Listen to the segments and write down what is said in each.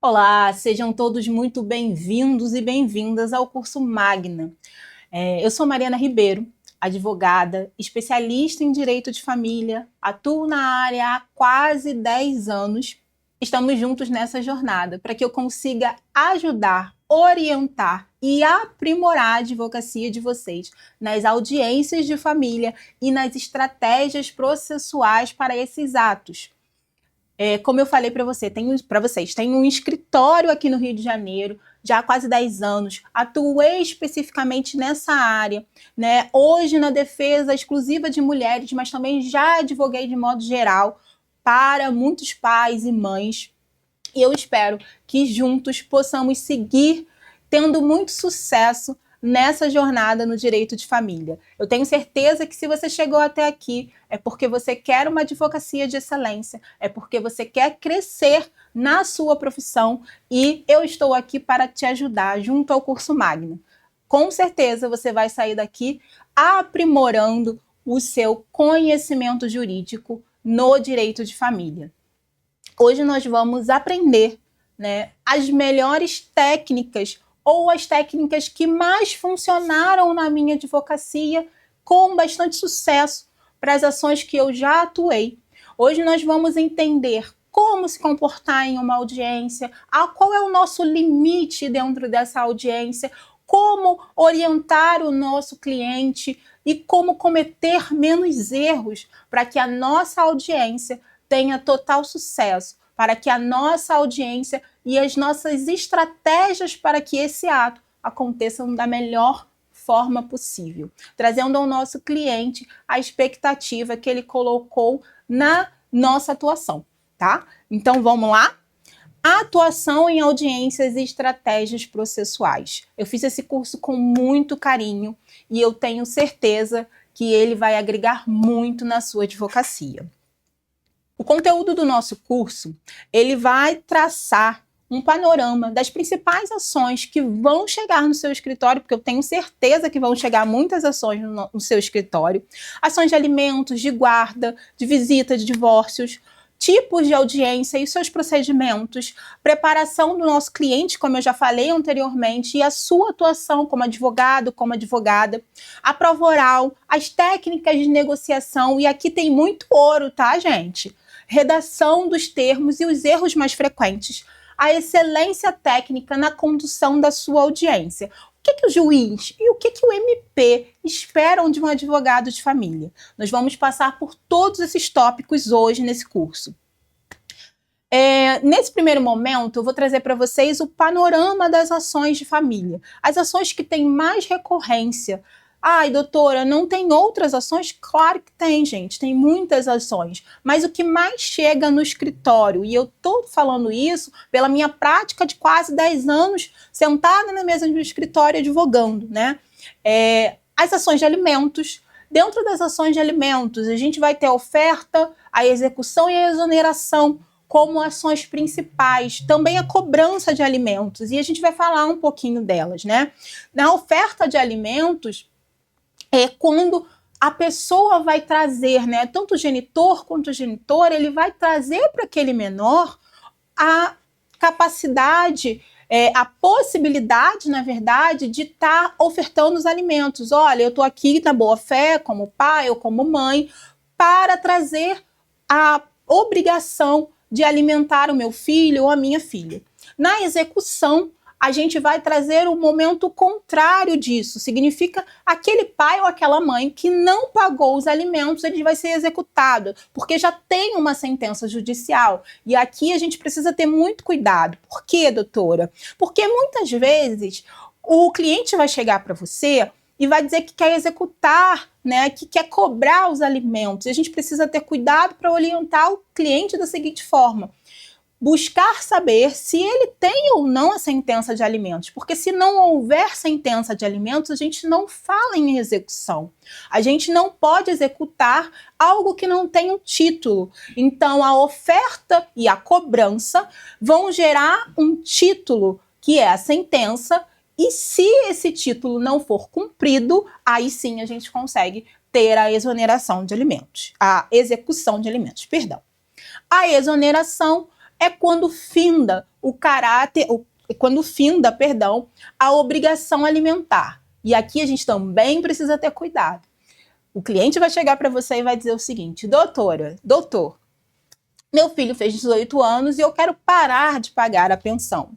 Olá, sejam todos muito bem-vindos e bem-vindas ao curso Magna. Eu sou Mariana Ribeiro, advogada, especialista em direito de família, atuo na área há quase 10 anos. Estamos juntos nessa jornada para que eu consiga ajudar, orientar e aprimorar a advocacia de vocês nas audiências de família e nas estratégias processuais para esses atos. Como eu falei para vocês, tem um escritório aqui no Rio de Janeiro, já há quase 10 anos, atuei especificamente nessa área, né? Hoje na defesa exclusiva de mulheres, mas também já advoguei de modo geral para muitos pais e mães. E eu espero que juntos possamos seguir tendo muito sucesso nessa jornada no direito de família. Eu tenho certeza que se você chegou até aqui é porque você quer uma advocacia de excelência, é porque você quer crescer na sua profissão e eu estou aqui para te ajudar junto ao curso Magna. Com certeza você vai sair daqui aprimorando o seu conhecimento jurídico no direito de família. Hoje nós vamos aprender, né, as melhores técnicas ou as técnicas que mais funcionaram na minha advocacia com bastante sucesso para as ações que eu já atuei. Hoje nós vamos entender como se comportar em uma audiência, qual é o nosso limite dentro dessa audiência, como orientar o nosso cliente e como cometer menos erros para que a nossa audiência tenha total sucesso, para que a nossa audiência e as nossas estratégias para que esse ato aconteçam da melhor forma possível, trazendo ao nosso cliente a expectativa que ele colocou na nossa atuação, tá? Então vamos lá? Atuação em audiências e estratégias processuais. Eu fiz esse curso com muito carinho e eu tenho certeza que ele vai agregar muito na sua advocacia. O conteúdo do nosso curso, ele vai traçar um panorama das principais ações que vão chegar no seu escritório, porque eu tenho certeza que vão chegar muitas ações no seu escritório. Ações de alimentos, de guarda, de visita, de divórcios, tipos de audiência e seus procedimentos, preparação do nosso cliente, como eu já falei anteriormente, e a sua atuação como advogado, como advogada, a prova oral, as técnicas de negociação, e aqui tem muito ouro, tá, gente? Redação dos termos e os erros mais frequentes, a excelência técnica na condução da sua audiência. O que o juiz e o que o MP esperam de um advogado de família? Nós vamos passar por todos esses tópicos hoje nesse curso. Nesse primeiro momento, eu vou trazer para vocês o panorama das ações de família. As ações que têm mais recorrência. Ai, doutora, não tem outras ações? Claro que tem, gente, tem muitas ações. Mas o que mais chega no escritório, e eu estou falando isso pela minha prática de quase 10 anos sentada na mesa do escritório advogando, né? As ações de alimentos. Dentro das ações de alimentos, a gente vai ter a oferta, a execução e a exoneração como ações principais, também a cobrança de alimentos, e a gente vai falar um pouquinho delas, né? Na oferta de alimentos, é quando a pessoa vai trazer, né, tanto o genitor quanto o genitor, ele vai trazer para aquele menor a capacidade, a possibilidade, na verdade, de estar ofertando os alimentos. Olha, eu estou aqui na boa fé, como pai ou como mãe, para trazer a obrigação de alimentar o meu filho ou a minha filha. Na execução, a gente vai trazer um momento contrário disso. Significa aquele pai ou aquela mãe que não pagou os alimentos, ele vai ser executado, porque já tem uma sentença judicial. E aqui a gente precisa ter muito cuidado. Por quê, doutora? Porque muitas vezes o cliente vai chegar para você e vai dizer que quer executar, né, que quer cobrar os alimentos. E a gente precisa ter cuidado para orientar o cliente da seguinte forma: buscar saber se ele tem ou não a sentença de alimentos, porque se não houver sentença de alimentos, a gente não fala em execução. A gente não pode executar algo que não tem um título. Então, a oferta e a cobrança vão gerar um título, que é a sentença, e se esse título não for cumprido, aí sim a gente consegue ter a exoneração de alimentos, a execução de alimentos, perdão. A exoneração é quando finda o caráter, quando finda, perdão, a obrigação alimentar. E aqui a gente também precisa ter cuidado. O cliente vai chegar para você e vai dizer o seguinte: doutor, meu filho fez 18 anos e eu quero parar de pagar a pensão.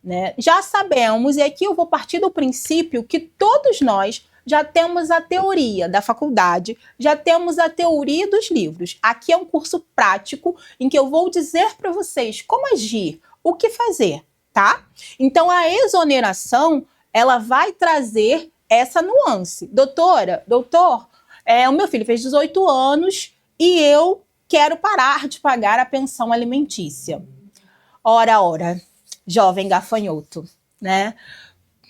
Né? Já sabemos, e aqui eu vou partir do princípio que todos nós já temos a teoria da faculdade, já temos a teoria dos livros. Aqui é um curso prático em que eu vou dizer para vocês como agir, o que fazer, tá? Então a exoneração, ela vai trazer essa nuance. Doutor, o meu filho fez 18 anos e eu quero parar de pagar a pensão alimentícia. Ora, jovem gafanhoto, né?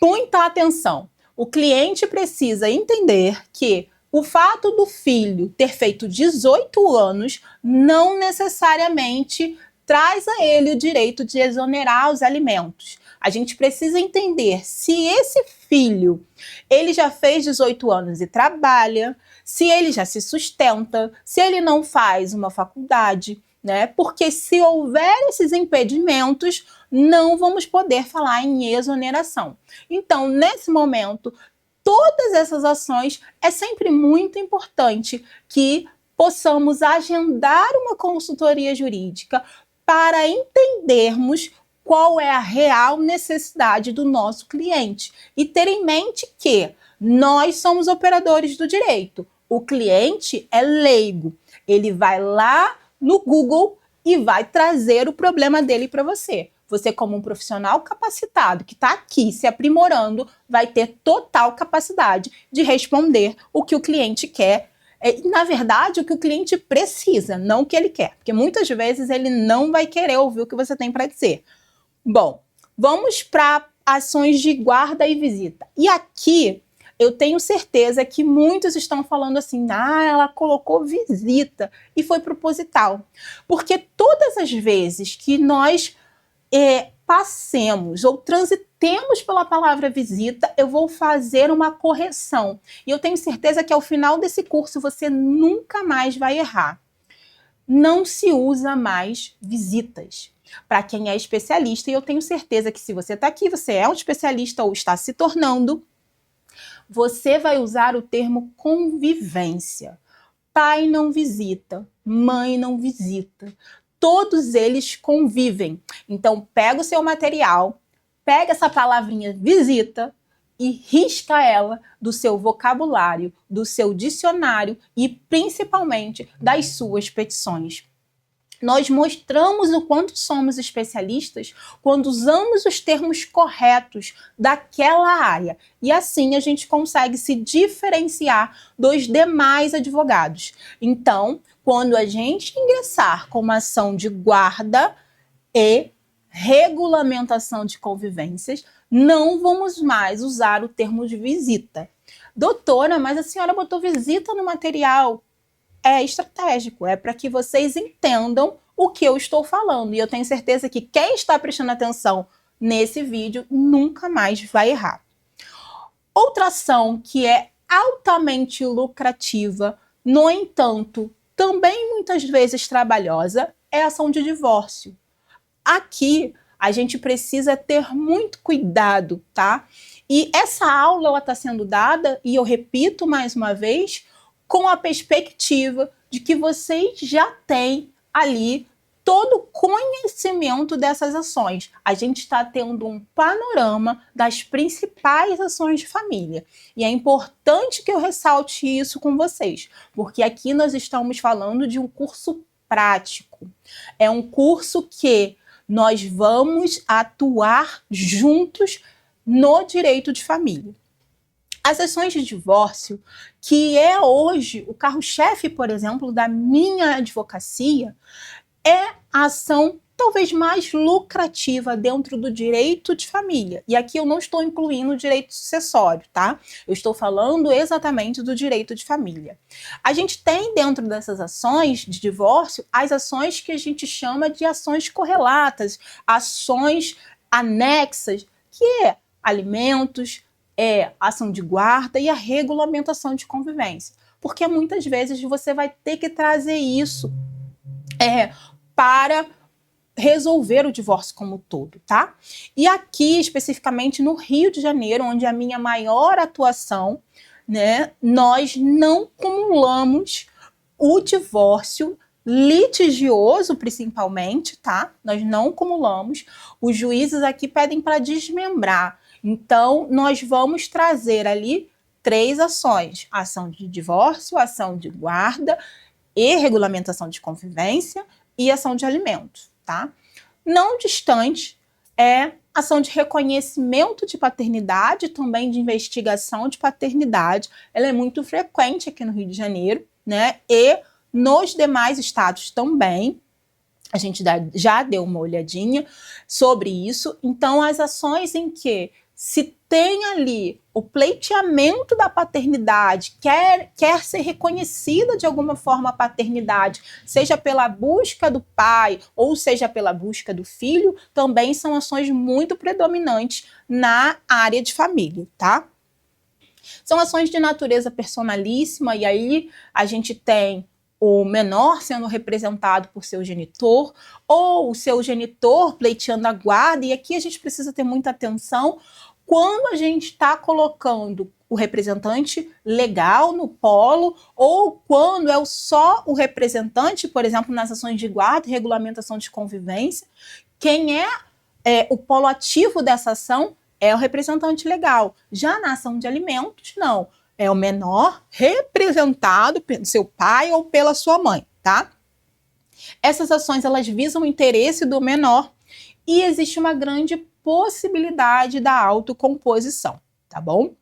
Muita atenção. O cliente precisa entender que o fato do filho ter feito 18 anos não necessariamente traz a ele o direito de exonerar os alimentos. A gente precisa entender se esse filho, ele já fez 18 anos e trabalha, se ele já se sustenta, se ele não faz uma faculdade, né? Porque se houver esses impedimentos, não vamos poder falar em exoneração. Então, nesse momento, todas essas ações, é sempre muito importante que possamos agendar uma consultoria jurídica para entendermos qual é a real necessidade do nosso cliente e ter em mente que nós somos operadores do direito. O cliente é leigo, ele vai lá no Google e vai trazer o problema dele para você. Você, como um profissional capacitado que está aqui se aprimorando, vai ter total capacidade de responder o que o cliente quer. Na verdade, o que o cliente precisa, não o que ele quer. Porque muitas vezes ele não vai querer ouvir o que você tem para dizer. Bom, vamos para ações de guarda e visita. E aqui eu tenho certeza que muitos estão falando assim: ela colocou visita e foi proposital. Porque todas as vezes que nós passemos ou transitemos pela palavra visita, eu vou fazer uma correção. E eu tenho certeza que ao final desse curso você nunca mais vai errar. Não se usa mais visitas. Para quem é especialista, e eu tenho certeza que se você está aqui, você é um especialista ou está se tornando, você vai usar o termo convivência. Pai não visita, mãe não visita. Todos eles convivem. Então, pega o seu material, pega essa palavrinha visita e risca ela do seu vocabulário, do seu dicionário e, principalmente, das suas petições. Nós mostramos o quanto somos especialistas quando usamos os termos corretos daquela área. E assim a gente consegue se diferenciar dos demais advogados. Então, quando a gente ingressar com uma ação de guarda e regulamentação de convivências, não vamos mais usar o termo de visita. Doutora, mas a senhora botou visita no material. É estratégico, é para que vocês entendam o que eu estou falando. E eu tenho certeza que quem está prestando atenção nesse vídeo nunca mais vai errar. Outra ação que é altamente lucrativa, no entanto, também muitas vezes trabalhosa, é a ação de divórcio. Aqui a gente precisa ter muito cuidado, tá? E essa aula ela está sendo dada, e eu repito mais uma vez, com a perspectiva de que vocês já têm ali todo o conhecimento dessas ações. A gente está tendo um panorama das principais ações de família. E é importante que eu ressalte isso com vocês, porque aqui nós estamos falando de um curso prático. É um curso que nós vamos atuar juntos no direito de família. As ações de divórcio, que é hoje o carro-chefe, por exemplo, da minha advocacia, é a ação talvez mais lucrativa dentro do direito de família. E aqui eu não estou incluindo o direito sucessório, tá? Eu estou falando exatamente do direito de família. A gente tem dentro dessas ações de divórcio as ações que a gente chama de ações correlatas, ações anexas, que é alimentos, ação de guarda e a regulamentação de convivência. Porque muitas vezes você vai ter que trazer isso para resolver o divórcio como um todo, tá? E aqui, especificamente no Rio de Janeiro, onde é a minha maior atuação, né, nós não cumulamos o divórcio litigioso, principalmente, tá? Nós não cumulamos. Os juízes aqui pedem para desmembrar. Então, nós vamos trazer ali 3 ações: ação de divórcio, ação de guarda e regulamentação de convivência e ação de alimentos, tá? Não distante é ação de reconhecimento de paternidade, também de investigação de paternidade. Ela é muito frequente aqui no Rio de Janeiro, né? E nos demais estados também. A gente já deu uma olhadinha sobre isso. Então, as ações em que se tem ali o pleiteamento da paternidade, quer ser reconhecida de alguma forma a paternidade, seja pela busca do pai ou seja pela busca do filho, também são ações muito predominantes na área de família, tá? São ações de natureza personalíssima, e aí a gente tem o menor sendo representado por seu genitor, ou o seu genitor pleiteando a guarda, e aqui a gente precisa ter muita atenção quando a gente está colocando o representante legal no polo, ou quando é só o representante, por exemplo, nas ações de guarda e regulamentação de convivência, quem é o polo ativo dessa ação é o representante legal. Já na ação de alimentos, não. É o menor representado pelo seu pai ou pela sua mãe, tá? Essas ações, elas visam o interesse do menor e existe uma grande possibilidade da autocomposição, tá bom?